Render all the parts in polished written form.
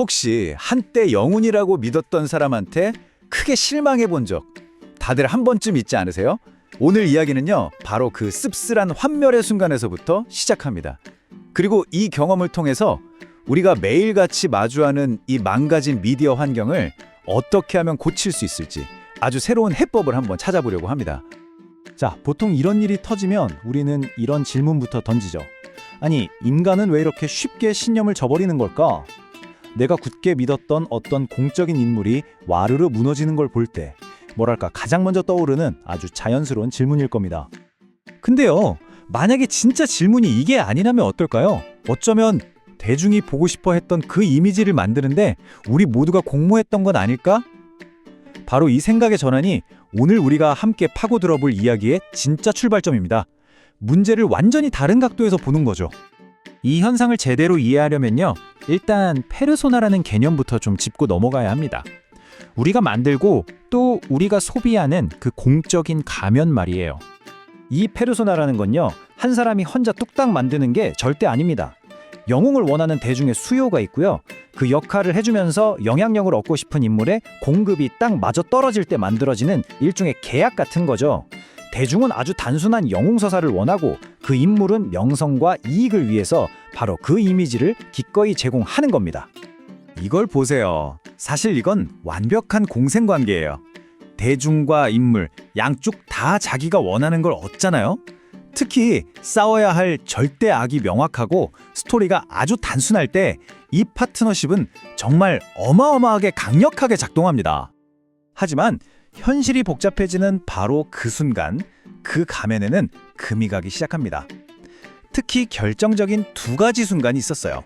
혹시 한때 영웅이라고 믿었던 사람한테 크게 실망해 본 적 다들 한 번쯤 있지 않으세요? 오늘 이야기는요, 바로 그 씁쓸한 환멸의 순간에서부터 시작합니다. 그리고 이 경험을 통해서 우리가 매일같이 마주하는 이 망가진 미디어 환경을 어떻게 하면 고칠 수 있을지 아주 새로운 해법을 한번 찾아보려고 합니다. 자, 보통 이런 일이 터지면 우리는 이런 질문부터 던지죠. 아니, 인간은 왜 이렇게 쉽게 신념을 저버리는 걸까? 내가 굳게 믿었던 어떤 공적인 인물이 와르르 무너지는 걸 볼 때 뭐랄까 가장 먼저 떠오르는 아주 자연스러운 질문일 겁니다. 근데요, 만약에 진짜 질문이 이게 아니라면 어떨까요? 어쩌면 대중이 보고 싶어 했던 그 이미지를 만드는데 우리 모두가 공모했던 건 아닐까? 바로 이 생각의 전환이 오늘 우리가 함께 파고들어 볼 이야기의 진짜 출발점입니다. 문제를 완전히 다른 각도에서 보는 거죠. 이 현상을 제대로 이해하려면요, 일단 페르소나라는 개념부터 좀 짚고 넘어가야 합니다. 우리가 만들고 또 우리가 소비하는 그 공적인 가면 말이에요. 이 페르소나라는 건요, 한 사람이 혼자 뚝딱 만드는 게 절대 아닙니다. 영웅을 원하는 대중의 수요가 있고요. 그 역할을 해주면서 영향력을 얻고 싶은 인물의 공급이 딱 맞아 떨어질 때 만들어지는 일종의 계약 같은 거죠. 대중은 아주 단순한 영웅 서사를 원하고 그 인물은 명성과 이익을 위해서 바로 그 이미지를 기꺼이 제공하는 겁니다. 이걸 보세요. 사실 이건 완벽한 공생관계예요. 대중과 인물, 양쪽 다 자기가 원하는 걸 얻잖아요. 특히 싸워야 할 절대 악이 명확하고 스토리가 아주 단순할 때 이 파트너십은 정말 어마어마하게 강력하게 작동합니다. 하지만 현실이 복잡해지는 바로 그 순간, 그 가면에는 금이 가기 시작합니다. 특히 결정적인 두 가지 순간이 있었어요.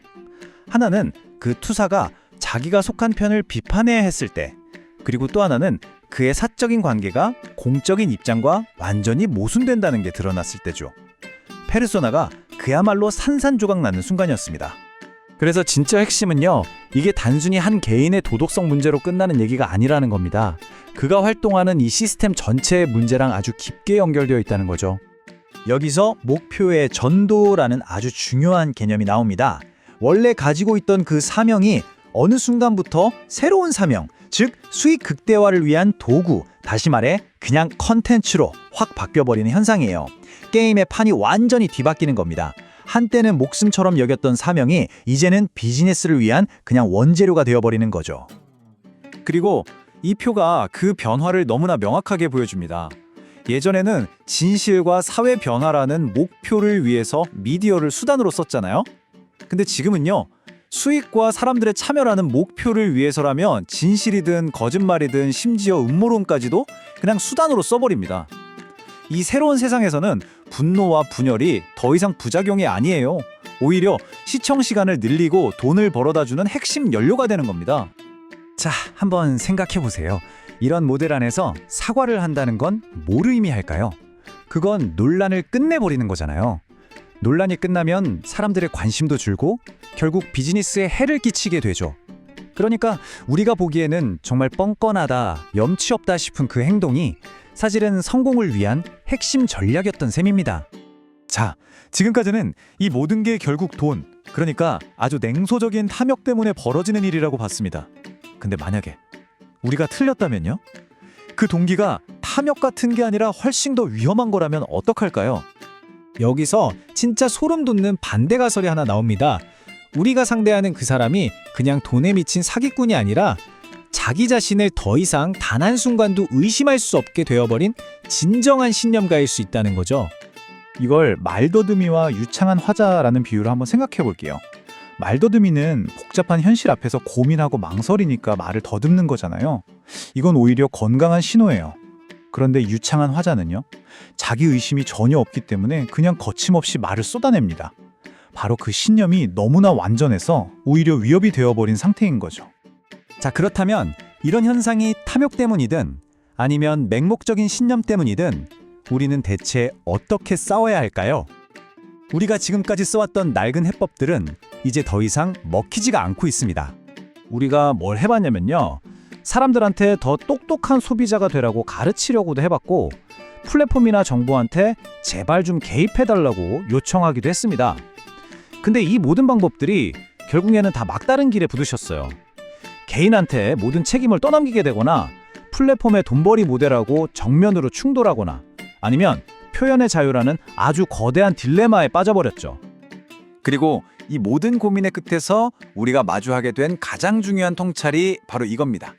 하나는 그 투사가 자기가 속한 편을 비판해야 했을 때, 그리고 또 하나는 그의 사적인 관계가 공적인 입장과 완전히 모순된다는 게 드러났을 때죠. 페르소나가 그야말로 산산조각 나는 순간이었습니다. 그래서 진짜 핵심은요, 이게 단순히 한 개인의 도덕성 문제로 끝나는 얘기가 아니라는 겁니다. 그가 활동하는 이 시스템 전체의 문제랑 아주 깊게 연결되어 있다는 거죠. 여기서 목표의 전도라는 아주 중요한 개념이 나옵니다. 원래 가지고 있던 그 사명이 어느 순간부터 새로운 사명, 즉 수익 극대화를 위한 도구, 다시 말해 그냥 컨텐츠로 확 바뀌어버리는 현상이에요. 게임의 판이 완전히 뒤바뀌는 겁니다. 한때는 목숨처럼 여겼던 사명이 이제는 비즈니스를 위한 그냥 원재료가 되어버리는 거죠. 그리고 이 표가 그 변화를 너무나 명확하게 보여줍니다. 예전에는 진실과 사회 변화라는 목표를 위해서 미디어를 수단으로 썼잖아요. 근데 지금은요, 수익과 사람들의 참여라는 목표를 위해서라면 진실이든 거짓말이든 심지어 음모론까지도 그냥 수단으로 써버립니다. 이 새로운 세상에서는 분노와 분열이 더 이상 부작용이 아니에요. 오히려 시청 시간을 늘리고 돈을 벌어다주는 핵심 연료가 되는 겁니다. 자, 한번 생각해 보세요. 이런 모델 안에서 사과를 한다는 건 뭘 의미할까요? 그건 논란을 끝내버리는 거잖아요. 논란이 끝나면 사람들의 관심도 줄고 결국 비즈니스에 해를 끼치게 되죠. 그러니까 우리가 보기에는 정말 뻔뻔하다, 염치 없다 싶은 그 행동이 사실은 성공을 위한 핵심 전략이었던 셈입니다. 자, 지금까지는 이 모든 게 결국 돈, 그러니까 아주 냉소적인 탐욕 때문에 벌어지는 일이라고 봤습니다. 근데 만약에 우리가 틀렸다면요? 그 동기가 탐욕 같은 게 아니라 훨씬 더 위험한 거라면 어떡할까요? 여기서 진짜 소름 돋는 반대 가설이 하나 나옵니다. 우리가 상대하는 그 사람이 그냥 돈에 미친 사기꾼이 아니라 자기 자신을 더 이상 단 한순간도 의심할 수 없게 되어버린 진정한 신념가일 수 있다는 거죠. 이걸 말더듬이와 유창한 화자라는 비유로 한번 생각해 볼게요. 말더듬이는 복잡한 현실 앞에서 고민하고 망설이니까 말을 더듬는 거잖아요. 이건 오히려 건강한 신호예요. 그런데 유창한 화자는요, 자기 의심이 전혀 없기 때문에 그냥 거침없이 말을 쏟아냅니다. 바로 그 신념이 너무나 완전해서 오히려 위협이 되어버린 상태인 거죠. 자, 그렇다면 이런 현상이 탐욕 때문이든 아니면 맹목적인 신념 때문이든 우리는 대체 어떻게 싸워야 할까요? 우리가 지금까지 써왔던 낡은 해법들은 이제 더 이상 먹히지가 않고 있습니다. 우리가 뭘 해봤냐면요, 사람들한테 더 똑똑한 소비자가 되라고 가르치려고도 해봤고, 플랫폼이나 정부한테 제발 좀 개입해달라고 요청하기도 했습니다. 근데 이 모든 방법들이 결국에는 다 막다른 길에 부딪혔어요. 개인한테 모든 책임을 떠넘기게 되거나 플랫폼의 돈벌이 모델하고 정면으로 충돌하거나 아니면 표현의 자유라는 아주 거대한 딜레마에 빠져버렸죠. 그리고 이 모든 고민의 끝에서 우리가 마주하게 된 가장 중요한 통찰이 바로 이겁니다.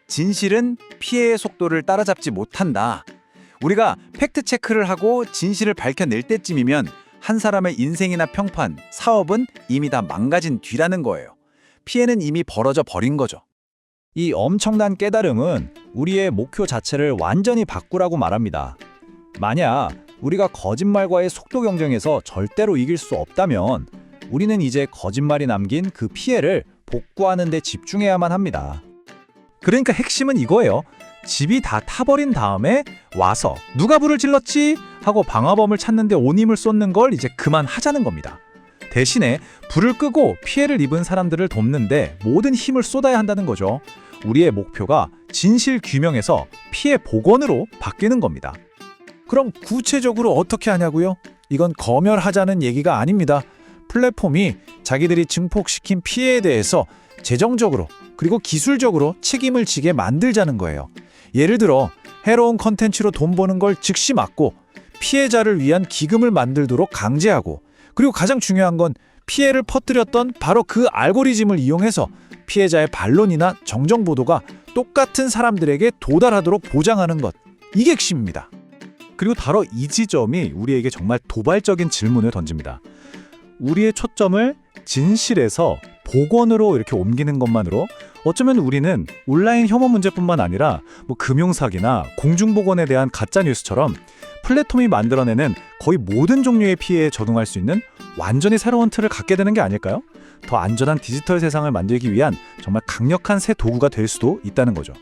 진실은 피해의 속도를 따라잡지 못한다. 우리가 팩트 체크를 하고 진실을 밝혀낼 때쯤이면 한 사람의 인생이나 평판, 사업은 이미 다 망가진 뒤라는 거예요. 피해는 이미 벌어져 버린 거죠. 이 엄청난 깨달음은 우리의 목표 자체를 완전히 바꾸라고 말합니다. 만약 우리가 거짓말과의 속도 경쟁에서 절대로 이길 수 없다면 우리는 이제 거짓말이 남긴 그 피해를 복구하는 데 집중해야만 합니다. 그러니까 핵심은 이거예요. 집이 다 타버린 다음에 와서 누가 불을 질렀지? 하고 방화범을 찾는데 온 힘을 쏟는 걸 이제 그만하자는 겁니다. 대신에 불을 끄고 피해를 입은 사람들을 돕는데 모든 힘을 쏟아야 한다는 거죠. 우리의 목표가 진실 규명에서 피해 복원으로 바뀌는 겁니다. 그럼 구체적으로 어떻게 하냐고요? 이건 검열하자는 얘기가 아닙니다. 플랫폼이 자기들이 증폭시킨 피해에 대해서 재정적으로 그리고 기술적으로 책임을 지게 만들자는 거예요. 예를 들어 해로운 컨텐츠로 돈 버는 걸 즉시 막고 피해자를 위한 기금을 만들도록 강제하고 그리고 가장 중요한 건 피해를 퍼뜨렸던 바로 그 알고리즘을 이용해서 피해자의 반론이나 정정 보도가 똑같은 사람들에게 도달하도록 보장하는 것. 이게 핵심입니다. 그리고 바로 이 지점이 우리에게 정말 도발적인 질문을 던집니다. 우리의 초점을 진실에서 복원으로 이렇게 옮기는 것만으로 어쩌면 우리는 온라인 혐오 문제뿐만 아니라 금융사기나 공중보건에 대한 가짜뉴스처럼 플랫폼이 만들어내는 거의 모든 종류의 피해에 적응할 수 있는 완전히 새로운 틀을 갖게 되는 게 아닐까요? 더 안전한 디지털 세상을 만들기 위한 정말 강력한 새 도구가 될 수도 있다는 거죠.